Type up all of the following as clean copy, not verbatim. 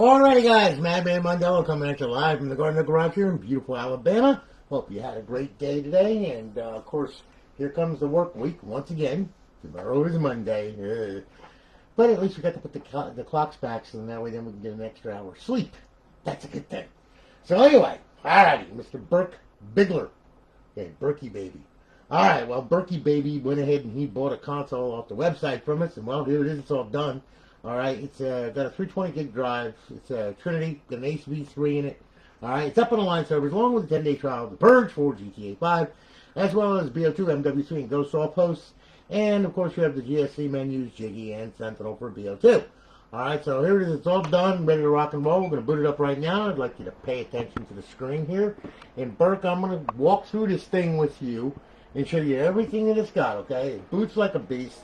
Alrighty guys, Madman Mondello coming at you live from the Garden of Garage here in beautiful Alabama. Hope you had a great day today, and of course, here comes the work week once again. Tomorrow is Monday. But at least we got to put the clocks back so that way then we can get an extra hour of sleep. That's a good thing. So anyway, alrighty, Mr. Burk Biggler. Okay, Burky Baby. Alright, well, Burky Baby went ahead and he bought a console off the website from us, and well, here it is, it's all done. Alright, it's got a 320 gig drive, it's a Trinity, got an Ace V3 in it. Alright, it's up on the line servers along with a 10-day trial of the Purge for GTA 5, as well as Bo2 Mw3 and Ghosts offhosts, and of course you have the GSC menus, Jiggy and Sentinel for Bo2. Alright, so here it is, it's all done, ready to rock and roll. We're going to boot it up right now. I'd like you to pay attention to the screen here. And Burke, I'm going to walk through this thing with you and show you everything that it's got, okay? It boots like a beast,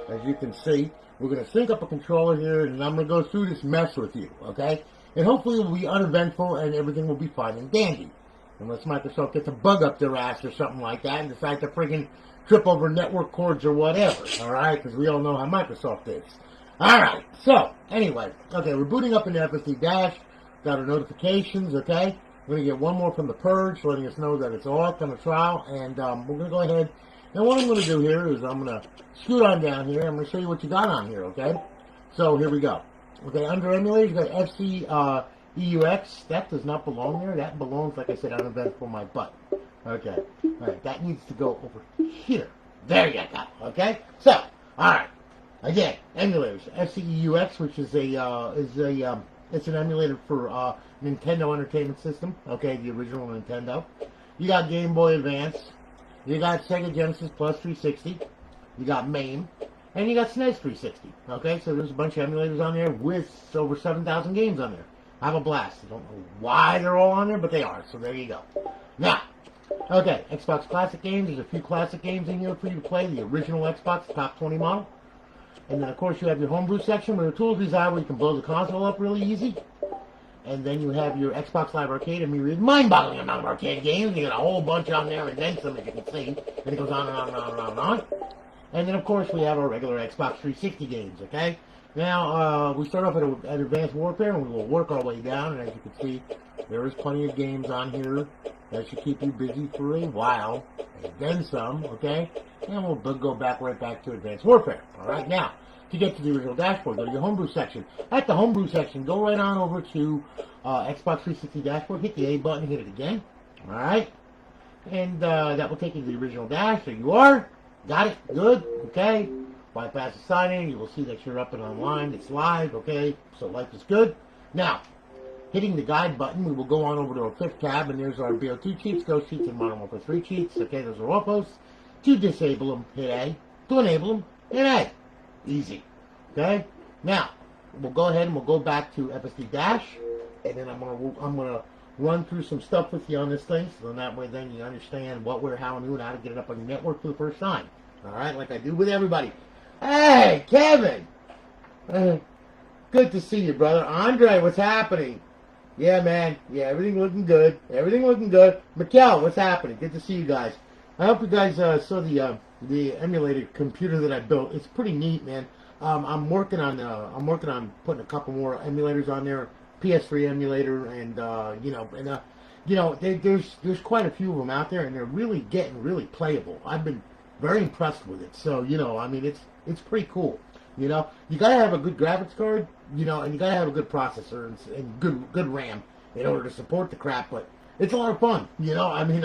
as you can see. We're going to sync up a controller here, and I'm going to go through this mess with you, okay? And hopefully it will be uneventful, and everything will be fine and dandy. Unless Microsoft gets a bug up their ass or something like that and decide to friggin' trip over network cords or whatever, alright? Because we all know how Microsoft is. Alright, so, anyway, okay, we're booting up into FSD Dash, got our notifications, okay? We're going to get one more from the Purge, letting us know that it's off on the trial, and we're going to go ahead, and what I'm going to do here is I'm going to scoot on down here, I'm going to show you what you got on here, okay? So, here we go. Okay, under emulators, you got FC EUX, that does not belong there, that belongs, like I said, uneventful my butt. Okay, alright, that needs to go over here. There you go, okay? So, alright. Again, emulators. FCEUX, which is it's an emulator for Nintendo Entertainment System. Okay, the original Nintendo. You got Game Boy Advance. You got Sega Genesis Plus 360. You got MAME, and you got SNES 360. Okay, so there's a bunch of emulators on there with over 7,000 games on there. Have a blast. I don't know why they're all on there, but they are. So there you go. Now, okay, Xbox Classic games. There's a few classic games in here for you to play. The original Xbox Top 20 model. And then, of course, you have your homebrew section where the tools reside where you can blow the console up really easy. And then you have your Xbox Live Arcade, a myriad mind-boggling amount of arcade games. You got a whole bunch on there and then some, as you can see. And it goes on and on and on and on and on. And then, of course, we have our regular Xbox 360 games, okay? Now, we start off at Advanced Warfare, and we will work our way down. And as you can see, there is plenty of games on here that should keep you busy for a while. And then some, okay? And we'll go right back to Advanced Warfare. Alright, now, to get to the original dashboard, go to your homebrew section. At the homebrew section, go right on over to Xbox 360 dashboard, hit the A button, hit it again. Alright? And that will take you to the original dash. There you are. Got it. Good. Okay. Bypass the sign in. You will see that you're up and online. It's live. Okay. So life is good. Now, hitting the guide button, we will go on over to our fifth tab, and there's our Bo2 cheats, Ghost cheats, and Modern Warfare 3 cheats. Okay, those are offhosts. To disable them, hit A. To enable them, hit A. Easy. Okay? Now, we'll go ahead and we'll go back to FSD Dash, and then I'm gonna run through some stuff with you on this thing, so that way then you understand what, where, how, and who, and how to get it up on your network for the first time. Alright? Like I do with everybody. Hey, Kevin! Good to see you, brother. Andre, what's happening? Yeah, man. Yeah, everything looking good. Everything looking good. Mikkel, what's happening? Good to see you guys. I hope you guys saw the emulated computer that I built. It's pretty neat, man. I'm working on putting a couple more emulators on there. PS3 emulator, and there's quite a few of them out there, and they're really getting really playable. I've been very impressed with it. So I mean, it's pretty cool. You gotta have a good graphics card, and you gotta have a good processor and good RAM in order to support the crap. But it's a lot of fun, I mean,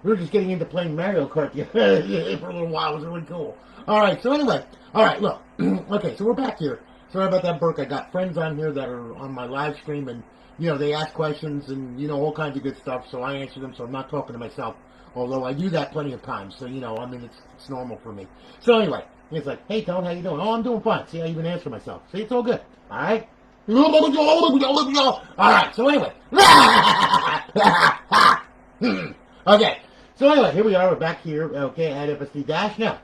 we were just getting into playing Mario Kart for a little while. It was really cool. All right, so anyway, all right, look, okay, so we're back here. Sorry about that, Burke. I got friends on here that are on my live stream, and they ask questions and all kinds of good stuff. So I answer them. So I'm not talking to myself, although I do that plenty of times. So I mean, it's normal for me. So anyway. It's like, hey, Tone, how you doing? Oh, I'm doing fine. See, I even answer myself. See, it's all good. All right? All right, so anyway. Okay, so anyway, here we are. We're back here, okay, at FSD Dash. Now,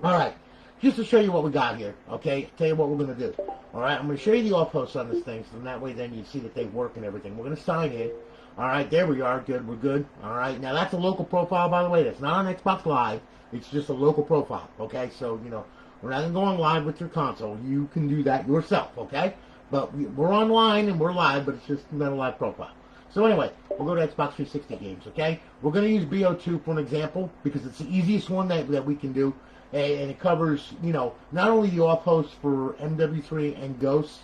all right, just to show you what we got here, okay, tell you what we're going to do. All right, I'm going to show you the offhosts on this thing, so that way then you see that they work and everything. We're going to sign in. All right, there we are. Good, we're good. All right, now that's a local profile, by the way. That's not on Xbox Live. It's just a local profile, okay? So, we're not going to go on live with your console. You can do that yourself, okay? But we're online and we're live, but it's just not a live profile. So anyway, we'll go to Xbox 360 games, okay? We're going to use Bo2 for an example because it's the easiest one that we can do. And it covers, not only the off hosts for MW3 and Ghosts,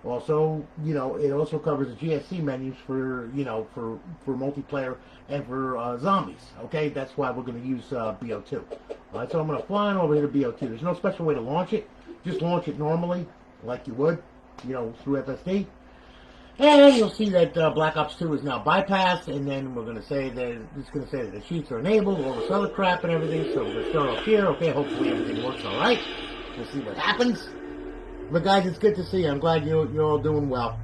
also, it also covers the GSC menus for, for multiplayer and for zombies, okay? That's why we're going to use Bo2. All right, so I'm going to fly on over here to Bo2. There's no special way to launch it. Just launch it normally, like you would, through FSD. And you'll see that Black Ops 2 is now bypassed, and then we're going to say that it's going to say that the cheats are enabled, all this other crap and everything. So we're going to start off here. Okay, hopefully everything works all right. We'll see what happens. But guys, it's good to see you. I'm glad you're all doing well.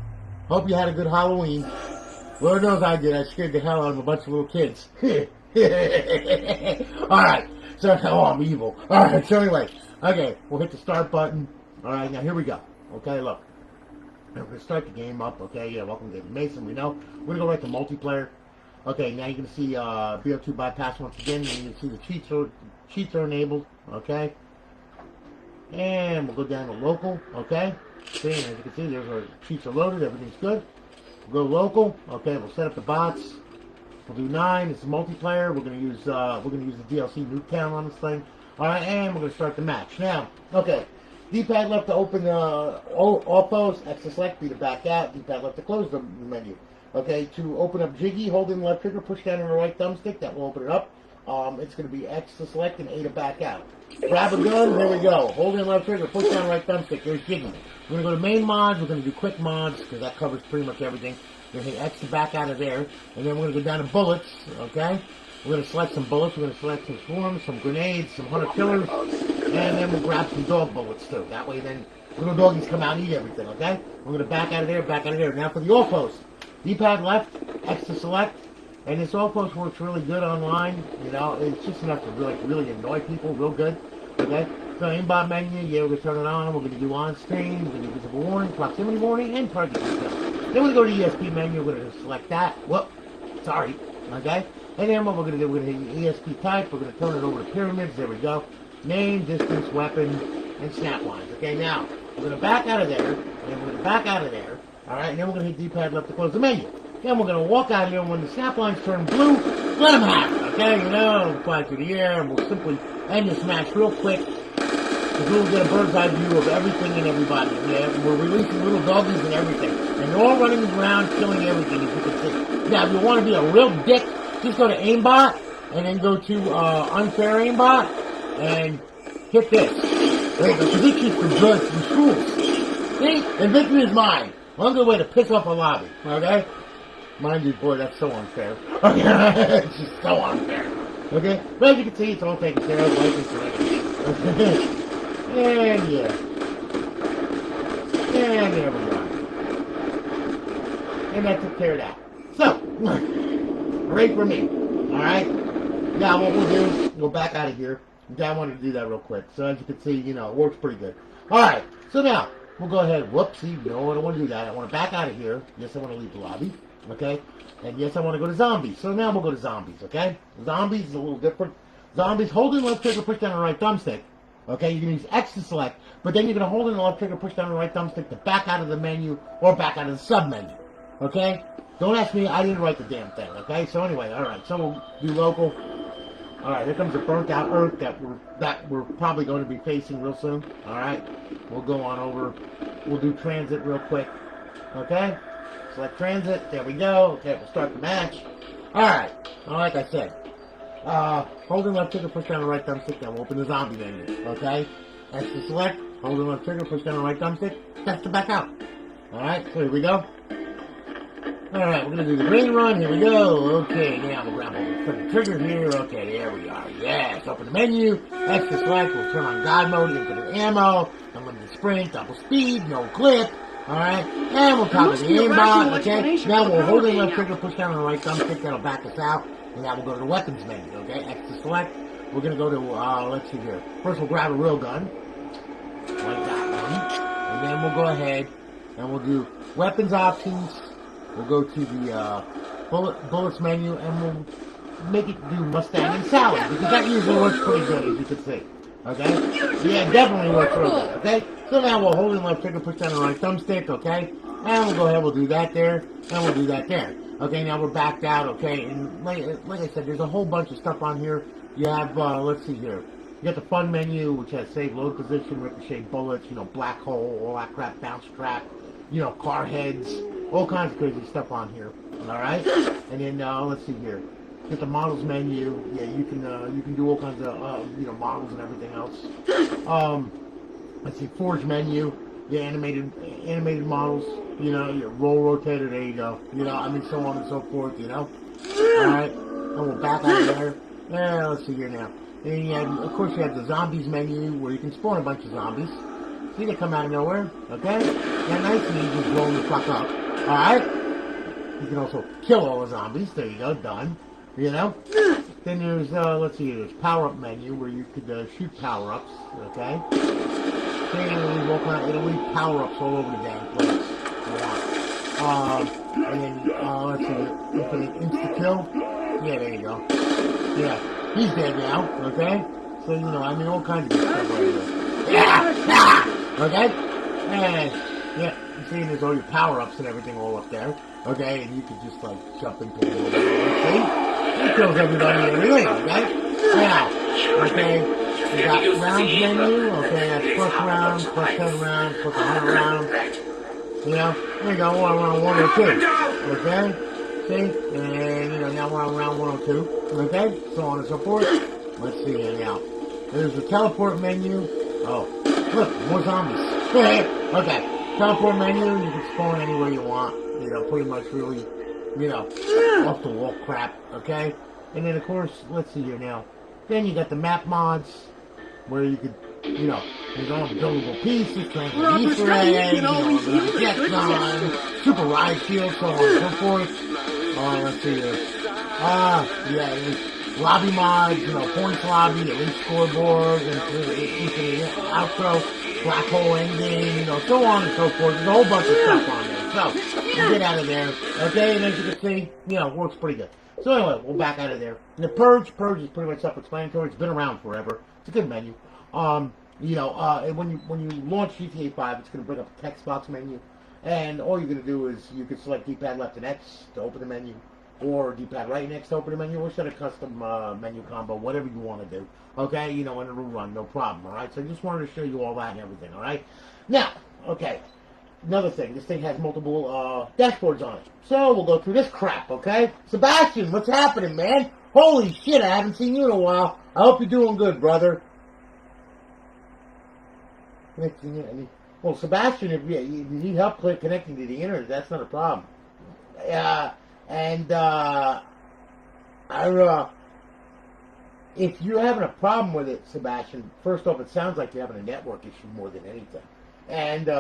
Hope you had a good Halloween. Lord knows I did. I scared the hell out of a bunch of little kids. All right. So, I'm evil. All right. So anyway, okay, we'll hit the start button. All right, now here we go. Okay, look. We're going to start the game up, okay? Yeah, welcome to Mason, we know. We're going to go right to multiplayer. Okay, now you're going to see Bo2 bypass once again. You can see the cheats are enabled, okay? And we'll go down to local, okay? See, and as you can see, there's our cheats are loaded, everything's good. We'll go local, okay, we'll set up the bots. We'll do 9, it's multiplayer. We're going to use the DLC Nuketown on this thing. Alright, and we're going to start the match. Now, okay. D-pad left to open the offhosts, X to select, B to back out, D-pad left to close the menu. Okay, to open up Jiggy, hold in the left trigger, push down on the right thumbstick, that will open it up. It's going to be X to select and A to back out. Grab a gun, here we go. Hold in left trigger, push down right thumbstick, there's Jiggy. We're going to go to main mods, we're going to do quick mods, because that covers pretty much everything. We're going to hit X to back out of there, and then we're going to go down to bullets, okay? We're going to select some bullets, we're going to select some swarms, some grenades, some hunter killers, and then we'll grab some dog bullets too. That way then little doggies come out and eat everything, okay? We're going to back out of there, back out of there. Now for the offhost. D-pad left, X to select, and this offhost works really good online. It's just enough to really annoy people real good, okay? So aimbot menu, yeah, we're going to turn it on. We're going to do on screen, we're going to do visible warning, proximity warning, and target detail. Then we're going to go to ESP menu, we're going to select that. Whoop, sorry, okay? And then what we're going to do, we're going to hit ESP type, we're going to turn it over to pyramids, there we go. Name, distance, weapon, and snap lines. Okay, now, we're going to back out of there, and we're going to back out of there, alright, and then we're going to hit D-pad left to close the menu. Then we're going to walk out of here, and when the snap lines turn blue, let them have it, okay? Fly through the air, and we'll simply end this match real quick, because we'll get a bird's eye view of everything and everybody. Yeah, we're releasing little doggies and everything, and they're all running around killing everything, as you can see. Now, if you want to be a real dick, just go to aimbot, and then go to unfair aimbot, and hit this. There you go, because this keeps the good from schools. See? And victory is mine. One good way to piss off a lobby, okay? Mind you, boy, that's so unfair. Okay? It's just so unfair. Okay? But as you can see, it's all taken care of, like this. Okay? And yeah. And there we go. And that took care of that. So, great for me. Alright? Now what we'll do is go back out of here. Okay, I wanted to do that real quick. So as you can see, it works pretty good. Alright, so now, we'll go ahead. Whoopsie, no, I don't want to do that. I want to back out of here. Yes, I want to leave the lobby. Okay? And yes, I want to go to zombies. So now we'll go to zombies, okay? Zombies is a little different. Zombies, hold in the left trigger, push down the right thumbstick. Okay, you can use X to select, but then you're going to hold in the left trigger, push down the right thumbstick to back out of the menu or back out of the sub-menu. Okay? Don't ask me, I didn't write the damn thing, okay? So anyway, alright, so we'll do local. Alright, here comes a burnt out Earth that we're probably going to be facing real soon. Alright, we'll go on over. We'll do transit real quick. Okay? Select transit, there we go. Okay, we'll start the match. Alright, like I said. Hold in left trigger, push down the right thumbstick, that will open the zombie menu. Okay? That's to select, hold in left trigger, push down the right thumbstick, that's to back out. Alright, so here we go. Alright, we're going to do the green run. Here we go. Okay, now we'll grab the trigger here. Okay, there we are. Yes, open the menu. X to select. We'll turn on God mode, infinite ammo, unlimited sprint, double speed, no clip. Alright, and we'll copy the aimbot. Okay, now we'll hold the left trigger, push down on the right thumbstick. That'll back us out. And now we'll go to the weapons menu. Okay, X to select. We're going to go to, let's see here. First, we'll grab a real gun. Like that one. And then we'll go ahead and we'll do weapons options. We'll go to the bullets menu, and we'll make it do Mustang and Salad, because that usually works pretty good, as you can see. Okay? Yeah, it definitely works real good. Okay? So now we'll hold in left trigger, push down the right thumbstick. Okay? And we'll go ahead, we'll do that there, and we'll do that there. Okay, now we're backed out. Okay, and like I said, there's a whole bunch of stuff on here. You have, let's see here. You got the fun menu, which has save load position, ricochet bullets, you know, black hole, all that crap, bounce track, you know, car heads, all kinds of crazy stuff on here. All right, and then let's see here. Get the models menu. Yeah, you can do all kinds of you know, models and everything else. Let's see, Forge menu. Yeah, animated models. You know, your roll rotator. There you go. You know, I mean, so on and so forth. You know. All right, and we'll back out of there. Yeah, let's see here now. And you have, of course, you have the zombies menu where you can spawn a bunch of zombies. See, they come out of nowhere. Okay, yeah, nice and easy, just blow them the fuck up. All right. You can also kill all the zombies. There you go, done. You know? Then there's, let's see, there's power-up menu where you could shoot power-ups, okay? It'll leave power-ups all over the damn place. Yeah. And then, let's see, infinite insta-kill. Yeah, there you go. Yeah, he's dead now, okay? So, you know, I mean, all kinds of good stuff right here. Yeah! Okay? And, yeah, you see, there's all your power-ups and everything all up there. Okay, and you could just, like, jump into it over there, see? It kills everybody and everything, okay? Now, okay, we got rounds menu, okay, that's plus rounds, plus 10 rounds, plus 100 rounds. You know, there you go, we're on round 102, okay? See? And, you know, now we're on round 102, okay? So on and so forth. Let's see here now. There's the teleport menu. Oh, look, more zombies. Okay, teleport menu, you can spawn anywhere you want. You know, pretty much really, you know, off the wall crap, okay? And then, of course, let's see here now. Then you got the map mods, where you could, you know, there's all buildable pieces, transit Easter eggs, you know, jets on, super ride shield, so on and so forth. Let's see here. Yeah, there's lobby mods, you know, points lobby, elite scoreboard, infinite outro, black hole ending, you know, so on and so forth. There's a whole bunch of stuff on there. So, you get out of there, okay, and as you can see, you know, it works pretty good. So anyway, we'll back out of there. And the Purge is pretty much self-explanatory. It's been around forever. It's a good menu. You know, when you launch GTA 5, it's going to bring up a text box menu, and all you're going to do is you can select D-pad left and X to open the menu, or D-pad right and X to open the menu, or set a custom menu combo, whatever you want to do. Okay, you know, and it'll run, no problem. All right, so I just wanted to show you all that and everything. All right, now, okay. Another thing, this thing has multiple dashboards on it. So we'll go through this crap, okay? Sebastian, what's happening, man? Holy shit, I haven't seen you in a while. I hope you're doing good, brother. Well, Sebastian, if you need help connecting to the internet, that's not a problem. If you're having a problem with it, Sebastian, first off, it sounds like you're having a network issue more than anything. And,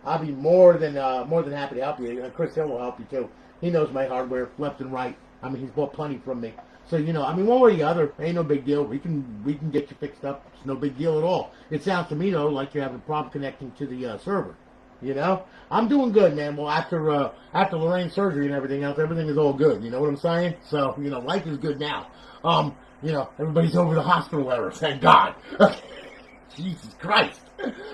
I'll be more than happy to help you. Chris Hill will help you too. He knows my hardware left and right. I mean, he's bought plenty from me. So, you know, I mean, one way or the other, ain't no big deal. We can get you fixed up. It's no big deal at all. It sounds to me though like you're having a problem connecting to the server. You know, I'm doing good, man. Well, after Lorraine's surgery and everything else, everything is all good. You know what I'm saying? So, you know, life is good now. You know, everybody's over the hospital error. Thank God. Jesus Christ,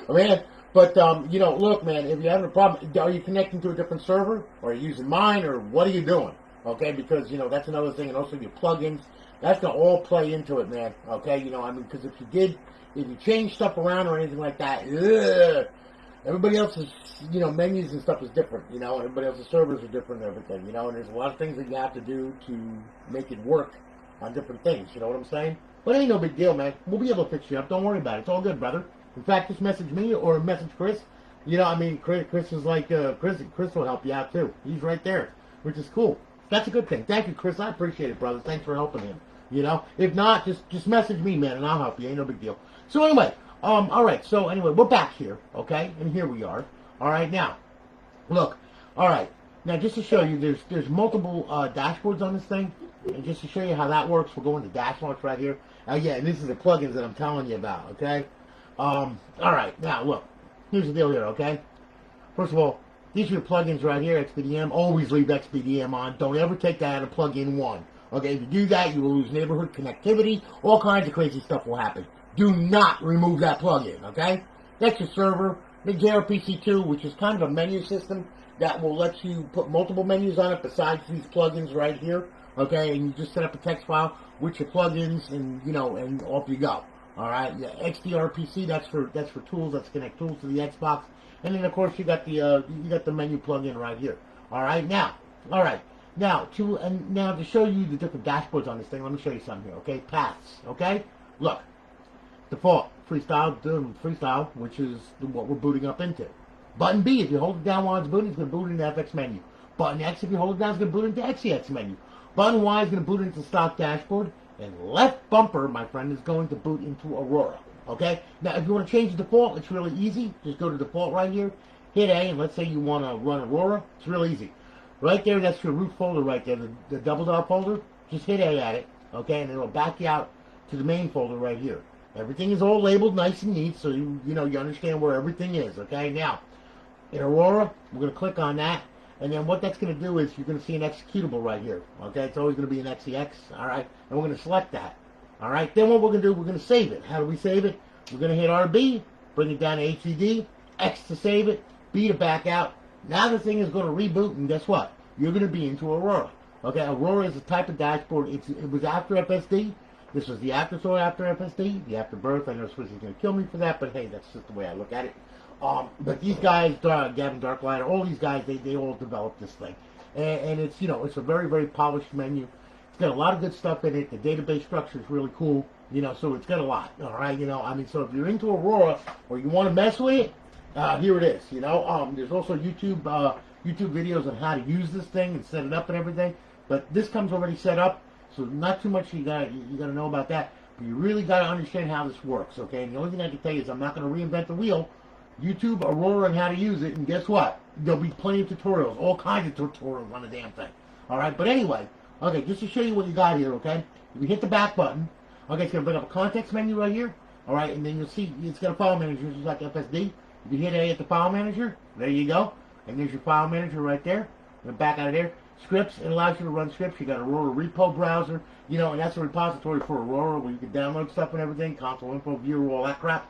man. But, you know, look, man, if you're having a problem, are you connecting to a different server? Or are you using mine? Or what are you doing? Okay, because, you know, that's another thing. And also your plugins. That's going to all play into it, man. Okay, you know, I mean, because if you change stuff around or anything like that, everybody else's, you know, menus and stuff is different, you know. Everybody else's servers are different and everything, you know. And there's a lot of things that you have to do to make it work on different things. You know what I'm saying? But it ain't no big deal, man. We'll be able to fix you up. Don't worry about it. It's all good, brother. In fact, just message me or message Chris. You know, I mean, Chris is like, Chris will help you out too. He's right there, which is cool. That's a good thing. Thank you, Chris. I appreciate it, brother. Thanks for helping him. You know, if not, just message me, man, and I'll help you. Ain't no big deal. So anyway, all right. So anyway, we're back here, okay? And here we are. All right, now, look. All right, now just to show you, there's multiple dashboards on this thing, and just to show you how that works, we'll go into Dash Launch right here. Yeah, and this is the plugins that I'm telling you about, okay? All right, now look, here's the deal here, okay? First of all, these are your plugins right here, XPDM. Always leave XPDM on. Don't ever take that out of plug-in one. Okay, if you do that, you will lose neighborhood connectivity. All kinds of crazy stuff will happen. Do not remove that plugin, okay? That's your server. The gRPC2, which is kind of a menu system that will let you put multiple menus on it besides these plugins right here, okay? And you just set up a text file with your plugins, and and off you go. All right, yeah, XDRPC, that's for tools. That's connect tools to the Xbox, and then of course you got the menu plugin right here. All right, now to show you the different dashboards on this thing, let me show you something here. Okay, paths. Okay, look. Default, freestyle, which is what we're booting up into. Button B, if you hold it down while it's booting, it's going to boot into FX menu. Button X, if you hold it down, it's going to boot into XEX menu. Button Y is going to boot into stock dashboard. And left bumper, my friend, is going to boot into Aurora. Okay? Now, if you want to change the default, it's really easy. Just go to default right here, hit A, and let's say you want to run Aurora. It's real easy. Right there, that's your root folder right there, the double dot folder. Just hit A at it, okay? And it'll back you out to the main folder right here. Everything is all labeled nice and neat, so you understand where everything is, okay? Now, in Aurora, we're going to click on that, and then what that's going to do is you're going to see an executable right here, okay? It's always going to be an XEX, all right? And we're going to select that, all right? Then what we're going to do, we're going to save it. How do we save it? We're going to hit RB, bring it down to HDD, X to save it, B to back out. Now the thing is going to reboot, and guess what? You're going to be into Aurora, okay? Aurora is a type of dashboard. It was after FSD. This was the afterthought after FSD, the afterbirth. I know Swizzy's going to kill me for that, but hey, that's just the way I look at it. But these guys, Gavin Darklighter, all these guys, they all developed this thing. And it's, it's a very, very polished menu. It's got a lot of good stuff in it. The database structure is really cool, so it's got a lot, all right? So if you're into Aurora or you want to mess with it, here it is, There's also YouTube videos on how to use this thing and set it up and everything. But this comes already set up. So not too much you gotta know about that, but you really gotta understand how this works, okay? And the only thing I can tell you is I'm not gonna reinvent the wheel. YouTube Aurora and how to use it, and guess what? There'll be plenty of tutorials, all kinds of tutorials on the damn thing. All right, but anyway, okay, just to show you what you got here, okay? If you hit the back button, okay, it's gonna bring up a context menu right here, all right, and then you'll see it's got a file manager just like FSD. If you hit A at the file manager, there you go, and there's your file manager right there. And back out of there. Scripts, it allows you to run scripts. You got Aurora repo browser, and that's a repository for Aurora where you can download stuff and everything, console info viewer, all that crap.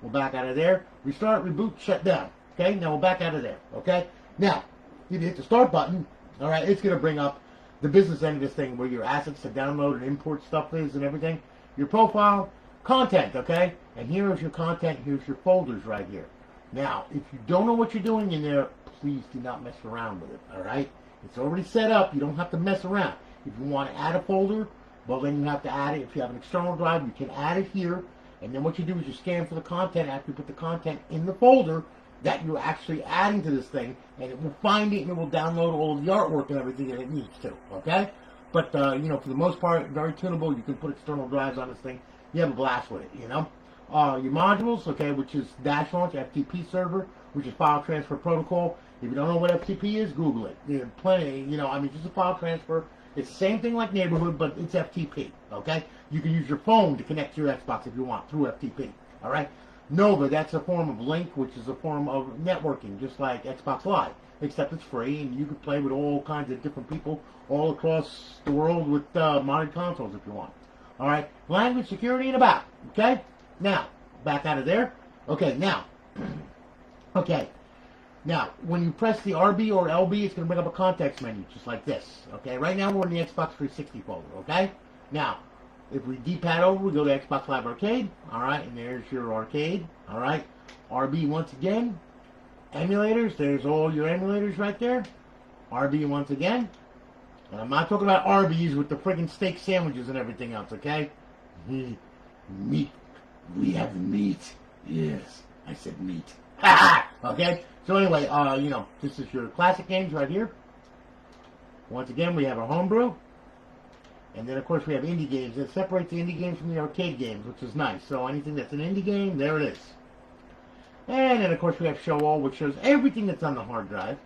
We'll back out of there. Restart, reboot, shut down. Okay, now we'll back out of there. Okay, now if you hit the start button, all right, it's going to bring up the business end of this thing where your assets to download and import stuff is and everything. Your profile, content, okay, and here is your content. Here's your folders right here. Now, if you don't know what you're doing in there, please do not mess around with it. All right. It's already set up. You don't have to mess around. If you want to add a folder, well, then you have to add it. If you have an external drive, you can add it here. And then what you do is you scan for the content after you put the content in the folder that you're actually adding to this thing, and it will find it and it will download all of the artwork and everything that it needs to. Okay? But, for the most part, very tunable. You can put external drives on this thing. You have a blast with it, Your modules, okay, which is dash launch, FTP server, which is file transfer protocol. If you don't know what FTP is, Google it. There's plenty, just a file transfer. It's the same thing like Neighborhood, but it's FTP, okay? You can use your phone to connect to your Xbox if you want through FTP, all right? Nova, that's a form of link, which is a form of networking, just like Xbox Live, except it's free, and you can play with all kinds of different people all across the world with modded consoles if you want, all right? Language, security, and about, okay? Now, back out of there. Okay, now, Now, when you press the RB or LB, it's going to bring up a context menu, just like this. Okay, right now we're in the Xbox 360 folder, okay? Now, if we D-pad over, we go to Xbox Live Arcade, all right, and there's your arcade, all right? RB once again. Emulators, there's all your emulators right there. RB once again. And I'm not talking about Arby's with the friggin' steak sandwiches and everything else, okay? Meat. We have meat. Yes, I said meat. Okay? So anyway, this is your classic games right here. Once again, we have our homebrew. And then, of course, we have indie games. It separates the indie games from the arcade games, which is nice. So anything that's an indie game, there it is. And then, of course, we have show all, which shows everything that's on the hard drive.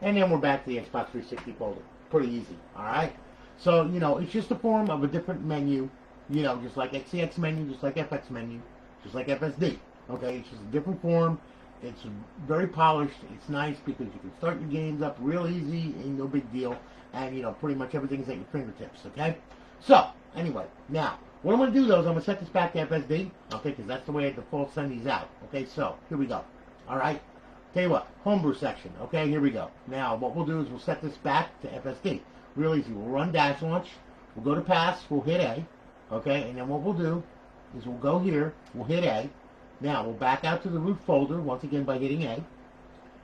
And then we're back to the Xbox 360 folder. Pretty easy, all right? So, it's just a form of a different menu, just like XCX menu, just like FX menu, just like FSD. Okay, it's just a different form. It's very polished. It's nice because you can start your games up real easy, ain't no big deal, and pretty much everything's at your fingertips. Okay, so anyway, now what I'm going to do, though, is I'm going to set this back to FSD, okay, because that's the way it defaults send these out. Okay, so, here we go. All right? Tell you what, homebrew section. Okay, here we go. Now, what we'll do is we'll set this back to FSD. Real easy. We'll run dash launch. We'll go to pass. We'll hit A. Okay, and then what we'll do is we'll go here. We'll hit A. Now, we'll back out to the root folder, once again, by hitting A.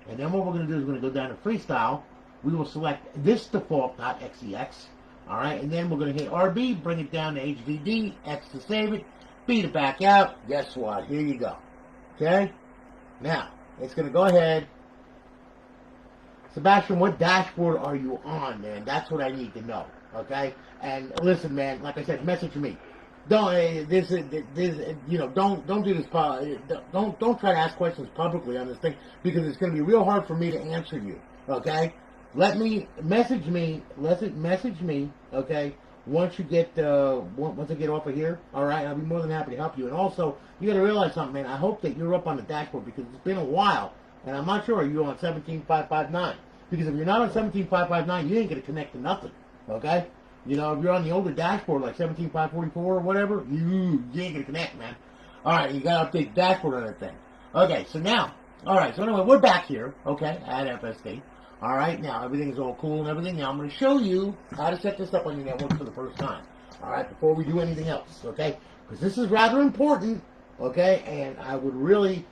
And then what we're going to do is we're going to go down to freestyle. We will select this default, not .xex. All right, and then we're going to hit RB, bring it down to HDD, X to save it, B to back out. Guess what? Here you go. Okay? Now, it's going to go ahead. Sebastian, what dashboard are you on, man? That's what I need to know. Okay? And listen, man, like I said, message me. Don't don't do this. Don't try to ask questions publicly on this thing, because it's going to be real hard for me to answer you. Okay? Message me. Okay? Once I get off of here, all right, I'll be more than happy to help you. And also, you got to realize something, man. I hope that you're up on the dashboard, because it's been a while, and I'm not sure are you on 17.559. Because if you're not on 17.559, you ain't going to connect to nothing. Okay? You know, if you're on the older dashboard, like 17.544 or whatever, you ain't going to connect, man. All right, you got to update the dashboard on that thing. Okay, so now, all right, so anyway, we're back here, okay, at FSD. All right, now everything's all cool and everything. Now I'm going to show you how to set this up on your network for the first time. All right, before we do anything else, okay? Because this is rather important, okay? And I would really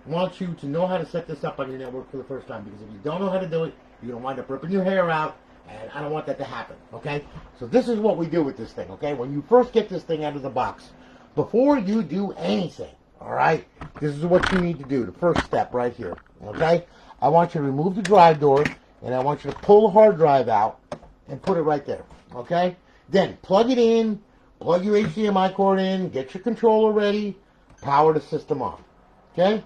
want you to know how to set this up on your network for the first time. Because if you don't know how to do it, you're going to wind up ripping your hair out. And I don't want that to happen, okay? So this is what we do with this thing, okay? When you first get this thing out of the box, before you do anything, all right? This is what you need to do, the first step right here, okay? I want you to remove the drive door, and I want you to pull the hard drive out and put it right there, okay? Then plug it in, plug your HDMI cord in, get your controller ready, power the system on, okay?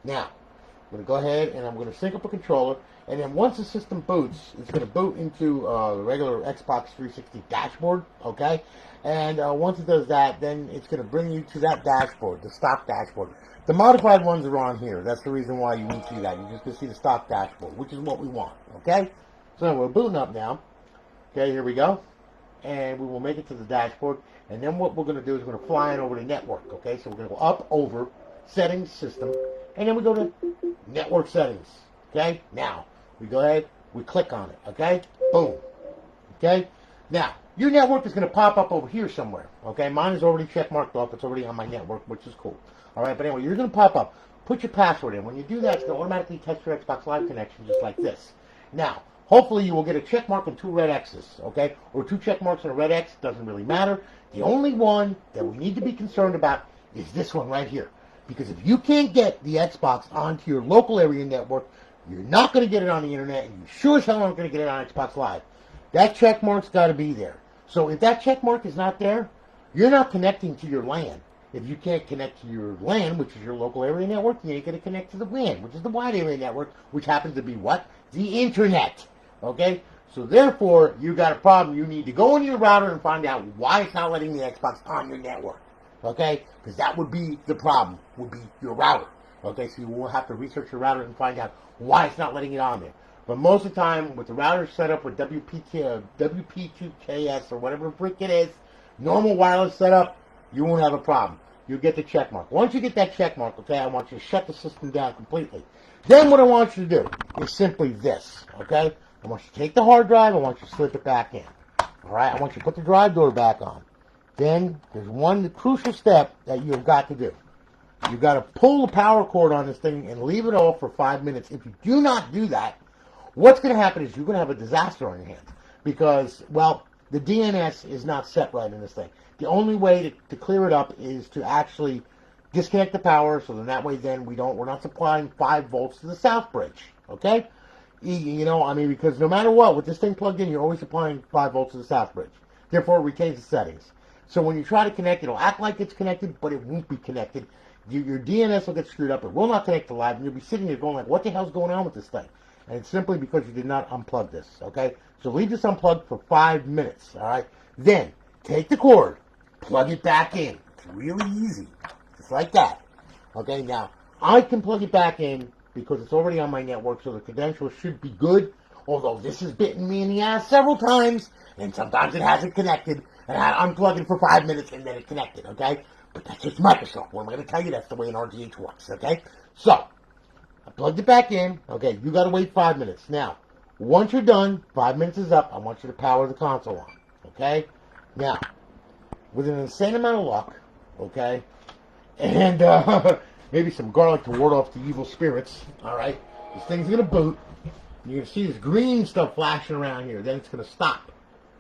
Now, I'm going to go ahead and I'm going to sync up a controller, and then once the system boots, it's going to boot into the regular Xbox 360 dashboard, okay? And once it does that, then it's going to bring you to that dashboard, the stock dashboard. The modified ones are on here. That's the reason why you won't see that. You're just going to see the stock dashboard, which is what we want, okay? So we're booting up now. Okay, here we go. And we will make it to the dashboard. And then what we're going to do is we're going to fly it over to network, okay? So we're going to go up, over, settings, system, and then we go to network settings, okay? Now, we go ahead, we click on it, okay? Boom. Okay? Now, your network is going to pop up over here somewhere, okay? Mine is already check marked off. It's already on my network, which is cool. All right, but anyway, you're going to pop up. Put your password in. When you do that, it's going to automatically test your Xbox Live connection just like this. Now, hopefully you will get a check mark and 2 red X's, okay? Or 2 check marks and a red X. Doesn't really matter. The only one that we need to be concerned about is this one right here. Because if you can't get the Xbox onto your local area network, you're not going to get it on the internet, and you sure as hell aren't going to get it on Xbox Live. That check mark's got to be there. So if that check mark is not there, you're not connecting to your LAN. If you can't connect to your LAN, which is your local area network, you ain't going to connect to the WAN, which is the wide area network, which happens to be what? The internet. Okay? So therefore, you got a problem. You need to go into your router and find out why it's not letting the Xbox on your network. Okay? Because that would be the problem, would be your router. Okay? So you will have to research your router and find out why it's not letting it on there. But most of the time, with the router set up with WP2KS or whatever freak it is, normal wireless setup, you won't have a problem. You'll get the check mark. Once you get that check mark, okay, I want you to shut the system down completely. Then what I want you to do is simply this, okay? I want you to take the hard drive, I want you to slip it back in. All right, I want you to put the drive door back on. Then there's one crucial step that you've got to do. You've got to pull the power cord on this thing and leave it off for 5 minutes. If you do not do that, what's going to happen is you're going to have a disaster on your hands. Because, well, the DNS is not set right in this thing. The only way to clear it up is to actually disconnect the power, so then that way then we're not supplying 5 volts to the south bridge, okay? You know, I mean, because no matter what, with this thing plugged in, you're always supplying 5 volts to the south bridge. Therefore, it retains the settings. So when you try to connect, it'll act like it's connected, but it won't be connected. Your DNS will get screwed up. It will not connect to live, and you'll be sitting there going like, what the hell's going on with this thing? And it's simply because you did not unplug this, okay? So leave this unplugged for 5 minutes, all right? Then, take the cord, plug it back in. It's really easy, just like that. Okay, now, I can plug it back in because it's already on my network, so the credentials should be good, although this has bitten me in the ass several times, and sometimes it hasn't connected. And I unplug it for 5 minutes and then it's connected, okay? But that's just Microsoft. Well, I'm going to tell you that's the way an RGH works, okay? So, I plugged it back in. Okay, you got to wait 5 minutes. Now, once you're done, 5 minutes is up. I want you to power the console on, okay? Now, with an insane amount of luck, okay, and maybe some garlic to ward off the evil spirits, all right, this thing's going to boot. You're going to see this green stuff flashing around here. Then it's going to stop.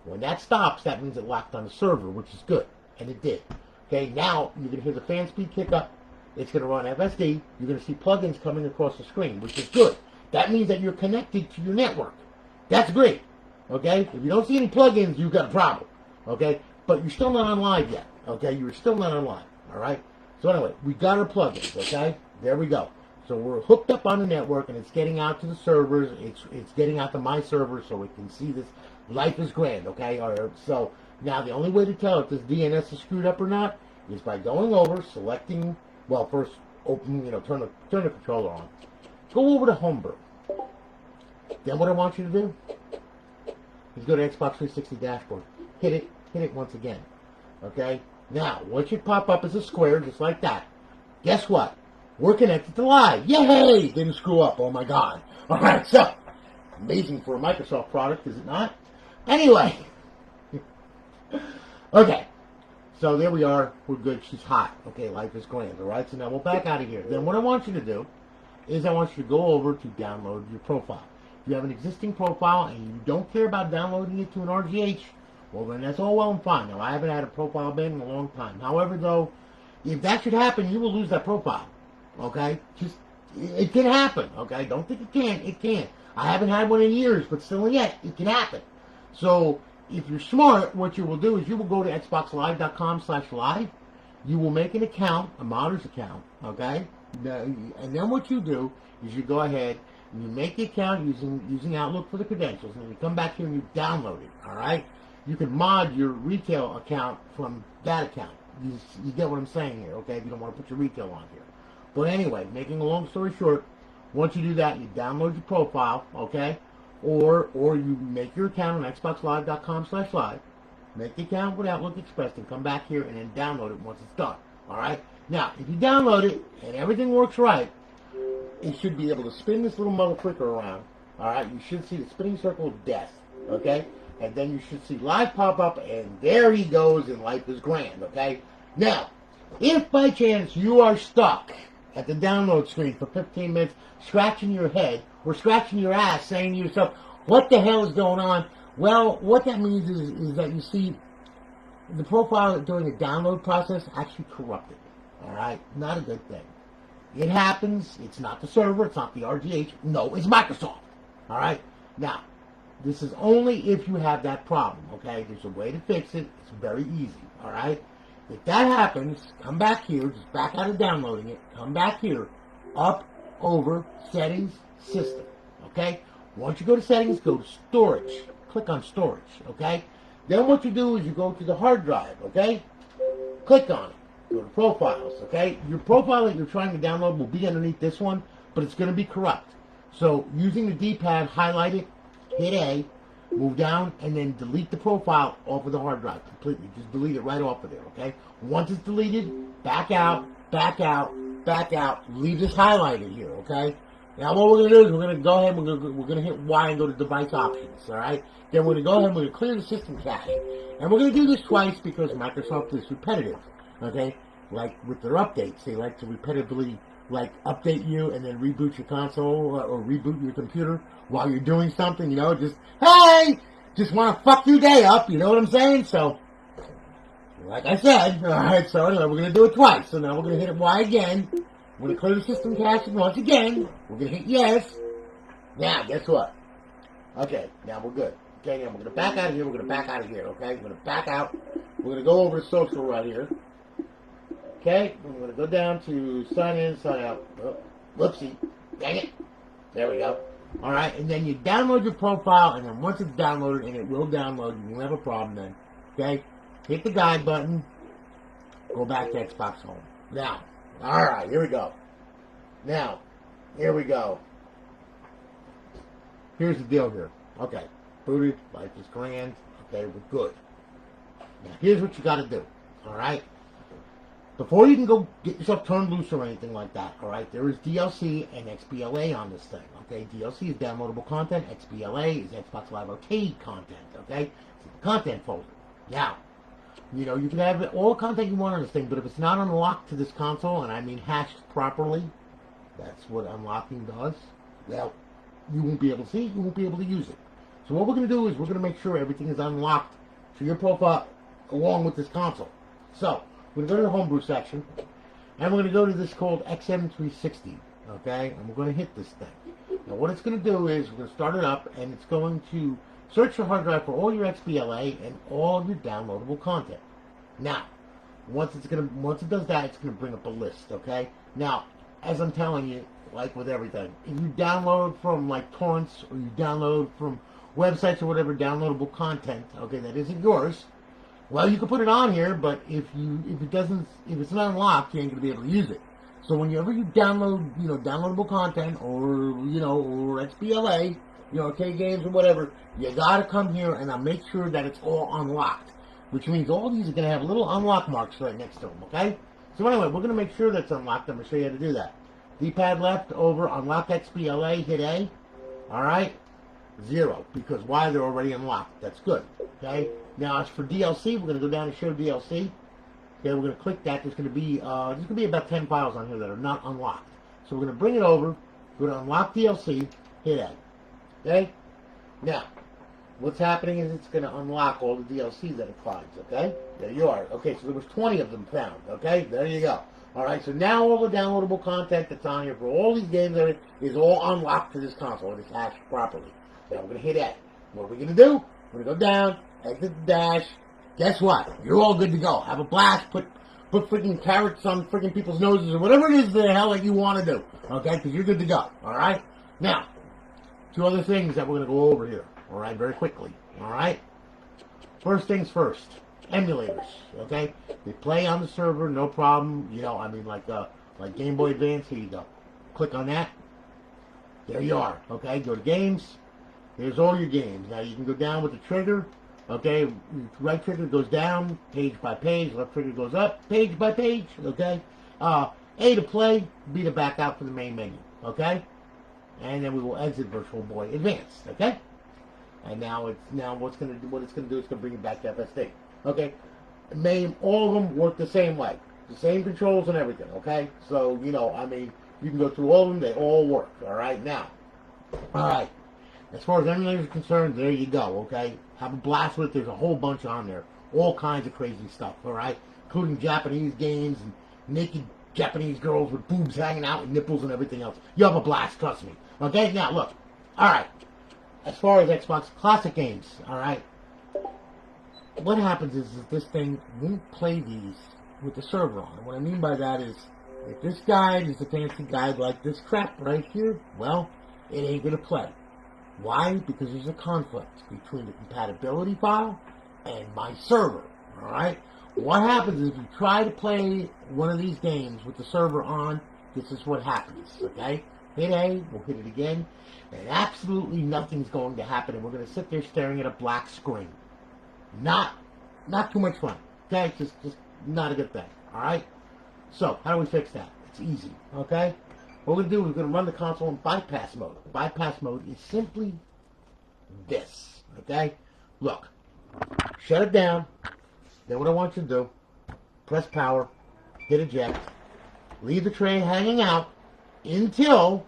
When that stops, that means it locked on the server, which is good. And it did. Okay, now you're going to hear the fan speed kick up. It's going to run FSD. You're going to see plugins coming across the screen, which is good. That means that you're connected to your network. That's great. Okay? If you don't see any plugins, you've got a problem. Okay? But you're still not on live yet. Okay? You're still not on live. All right? So anyway, we got our plugins. Okay? There we go. So we're hooked up on the network, and it's getting out to the servers. It's getting out to my server so we can see this. Life is grand, okay? All right, so now the only way to tell if this DNS is screwed up or not is by going over, selecting. Well, first open, turn the controller on. Go over to Homebrew. Then what I want you to do is go to Xbox 360 dashboard. Hit it once again. Okay? Now, what should pop up is a square just like that. Guess what? We're connected to live. Yay! Didn't screw up. Oh my god. Alright, so amazing for a Microsoft product, is it not? Anyway. Okay. So there we are. We're good. She's hot. Okay, life is grand. Alright, so now we'll back out of here. Then what I want you to do is I want you to go over to download your profile. If you have an existing profile and you don't care about downloading it to an RGH, well then that's all well and fine. Now I haven't had a profile ban in a long time. However though, if that should happen, you will lose that profile. Okay? It can happen. Okay? Don't think it can't. It can. I haven't had one in years, but still yet, it can happen. So, if you're smart, what you will do is you will go to xboxlive.com/live. You will make an account, a modder's account, okay? And then what you do is you go ahead and you make the account using Outlook for the credentials, and then you come back here and you download it, all right? You can mod your retail account from that account. You get what I'm saying here, okay? If you don't want to put your retail on here. But anyway, making a long story short, once you do that, you download your profile, okay? Or you make your account on xboxlive.com/live. Make the account with Outlook Express and come back here and then download it once it's done. Alright? Now, if you download it and everything works right, it should be able to spin this little motherfucker around. Alright? You should see the spinning circle of death. Okay? And then you should see live pop up and there he goes and life is grand. Okay? Now, if by chance you are stuck at the download screen for 15 minutes, scratching your head or scratching your ass, saying to yourself, what the hell is going on? Well, what that means is that you see the profile during the download process actually corrupted. Alright? Not a good thing. It happens. It's not the server. It's not the RGH. No, it's Microsoft. Alright? Now, this is only if you have that problem. Okay? There's a way to fix it. It's very easy. Alright? If that happens, come back here, just back out of downloading it, come back here, up, over, settings, system, okay? Once you go to settings, go to storage, click on storage, okay? Then what you do is you go to the hard drive, okay? Click on it, go to profiles, okay? Your profile that you're trying to download will be underneath this one, but it's going to be corrupt. So using the D-pad, highlight it, hit A, move down, and then delete the profile off of the hard drive completely. Just delete it right off of there, okay? Once it's deleted, back out, back out, back out. Leave this highlighted here, okay? Now what we're going to do is we're going to go ahead and we're going to hit Y and go to device options, all right? Then we're going to go ahead and we're going to clear the system cache. And we're going to do this twice because Microsoft is repetitive, okay? Like with their updates, they like to repetitively update you and then reboot your console or reboot your computer while you're doing something, just, hey, just want to fuck your day up, you know what I'm saying? So, like I said, alright, so anyway, we're going to do it twice. So now we're going to hit Y again. We're going to clear the system cache once again. We're going to hit yes. Now, guess what? Okay, now we're good. Okay, now we're going to back out of here. We're going to back out of here, okay? We're going to back out. We're going to go over to social right here. Okay, we're going to go down to sign in, sign out. Oh, whoopsie. Dang it. There we go. Alright, and then you download your profile, and then once it's downloaded, and it will download, you won't have a problem then. Okay? Hit the guide button. Go back to Xbox Home. Now, alright, here we go. Now, here we go. Here's the deal here. Okay, booted, life is grand. Okay, we're good. Now, here's what you got to do, all right? Before you can go get yourself turned loose or anything like that, all right, there is DLC and XBLA on this thing, okay? DLC is downloadable content. XBLA is Xbox Live Arcade content, okay? It's in the content folder. Now, you know, you can have all the content you want on this thing, but if it's not unlocked to this console, and I mean hashed properly, that's what unlocking does, well, you won't be able to see it, you won't be able to use it. So what we're going to do is we're going to make sure everything is unlocked to your profile along with this console. So, we're going to go to the homebrew section, and we're going to go to this called XM360, okay? And we're going to hit this thing. Now, what it's going to do is we're going to start it up, and it's going to search your hard drive for all your XBLA and all of your downloadable content. Now, once it does that, it's going to bring up a list, okay? Now, as I'm telling you, like with everything, if you download from like torrents or you download from websites or whatever downloadable content, okay, that isn't yours, well, you can put it on here, but if it's not unlocked, you ain't gonna be able to use it. So whenever you download, you know, downloadable content or or XBLA, arcade games or whatever, you gotta come here and make sure that it's all unlocked. Which means all these are gonna have little unlock marks right next to them. Okay. So anyway, we're gonna make sure that's unlocked. I'm gonna show you how to do that. D-pad left over, unlock XBLA, hit A. All right. 0, because why? They're already unlocked. That's good. Okay. Now, as for DLC, we're going to go down and show DLC. Okay, we're going to click that. There's going to be about 10 files on here that are not unlocked. So we're going to bring it over. We're going to unlock DLC. Hit A. Okay. Now, what's happening is it's going to unlock all the DLC that it finds. Okay. There you are. Okay, so there was 20 of them found. Okay. There you go. All right. So now all the downloadable content that's on here for all these games is all unlocked to this console. It is hashed properly. Now we're going to hit A. What are we going to do? We're going to go down, exit the dash. Guess what? You're all good to go. Have a blast. Put freaking carrots on freaking people's noses or whatever it is the hell that you want to do. Okay? Because you're good to go. All right? Now, 2 other things that we're going to go over here. All right? Very quickly. All right? First things first. Emulators. Okay? They play on the server, no problem. Like Game Boy Advance. Here you go. Click on that. There you are. Okay? Go to games. There's all your games. Now you can go down with the trigger, okay? Right trigger goes down, page by page. Left trigger goes up, page by page, okay? A to play, B to back out for the main menu, okay? And then we will exit Virtual Boy Advanced, okay? And now it's what it's gonna do is bring it back to FSD, okay? All of them work the same way, the same controls and everything, okay? So you can go through all of them; they all work. All right, now, all right. As far as emulators are concerned, there you go, okay? Have a blast with it. There's a whole bunch on there. All kinds of crazy stuff, all right? Including Japanese games and naked Japanese girls with boobs hanging out and nipples and everything else. You have a blast, trust me. Okay, now look. All right. As far as Xbox Classic games, all right? What happens is that this thing won't play these with the server on. And what I mean by that is, if this guide is a fancy guide like this crap right here, well, it ain't going to play. Why? Because there's a conflict between the compatibility file and my server, alright? What happens is if you try to play one of these games with the server on, this is what happens, okay? Hit A, we'll hit it again, and absolutely nothing's going to happen, and we're going to sit there staring at a black screen. Not too much fun, okay? Just not a good thing, alright? So, how do we fix that? It's easy, okay? What we're going to do is we're going to run the console in bypass mode. Bypass mode is simply this, okay? Look, shut it down. Then what I want you to do, press power, hit eject, leave the tray hanging out until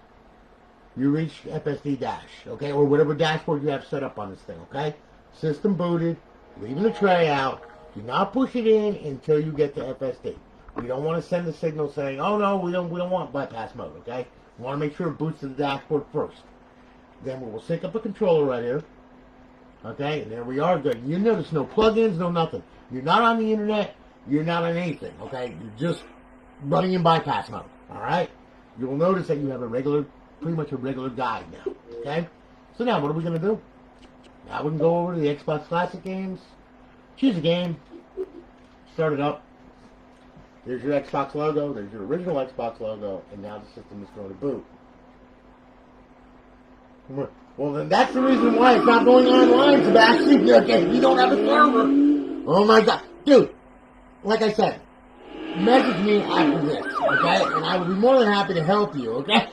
you reach FSD dash, okay? Or whatever dashboard you have set up on this thing, okay? System booted, leaving the tray out. Do not push it in until you get to FSD. We don't want to send a signal saying, oh no, we don't want bypass mode, okay? We want to make sure it boots to the dashboard first. Then we will sync up a controller right here. Okay, and there we are, good. You notice no plugins, no nothing. You're not on the internet, you're not on anything, okay? You're just running in bypass mode, alright? You will notice that you have pretty much a regular guide now, okay? So now, what are we going to do? Now we can go over to the Xbox Classic games, choose a game, start it up. There's your Xbox logo, there's your original Xbox logo, and now the system is going to boot. Well, then that's the reason why it's not going online, Sebastian. Okay, you don't have a server. Oh my God. dude, like I said, message me after this, okay? And I will be more than happy to help you, okay?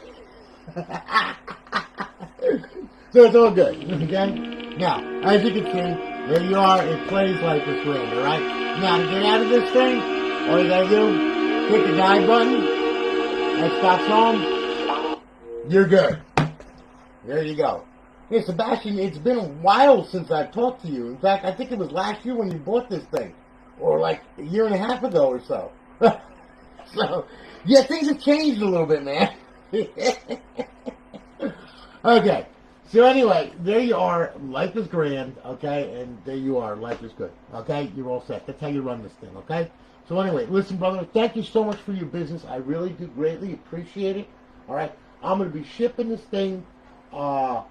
So it's all good, okay? Now, as you can see, there you are. It plays like this random, alright? Now, to get out of this thing, all you gotta do, hit the dive button, that stops home, you're good. There you go. Hey, Sebastian, it's been a while since I've talked to you. In fact, I think it was last year when you bought this thing. Or like a year and a half ago or so. So, yeah, things have changed a little bit, man. Okay. So anyway, there you are. Life is grand, okay? And there you are. Life is good, okay? You're all set. That's how you run this thing, okay? So anyway, listen, brother, thank you so much for your business. I really do greatly appreciate it, all right? I'm going to be shipping this thing to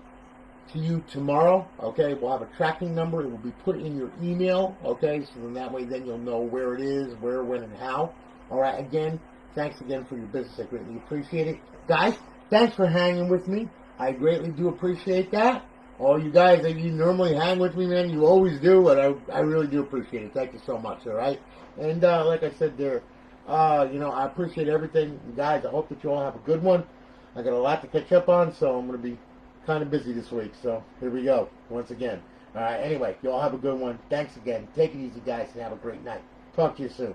you tomorrow, okay? We'll have a tracking number. It will be put in your email, okay? So then that way then you'll know where it is, where, when, and how. All right, again, thanks again for your business. I greatly appreciate it. Guys, thanks for hanging with me. I greatly do appreciate that. All you guys that you normally hang with me, man, you always do, and I really do appreciate it. Thank you so much, all right? And like I said there, you know, I appreciate everything. You guys, I hope that you all have a good one. I got a lot to catch up on, so I'm going to be kind of busy this week. So here we go, once again. All right, anyway, you all have a good one. Thanks again. Take it easy, guys, and have a great night. Talk to you soon.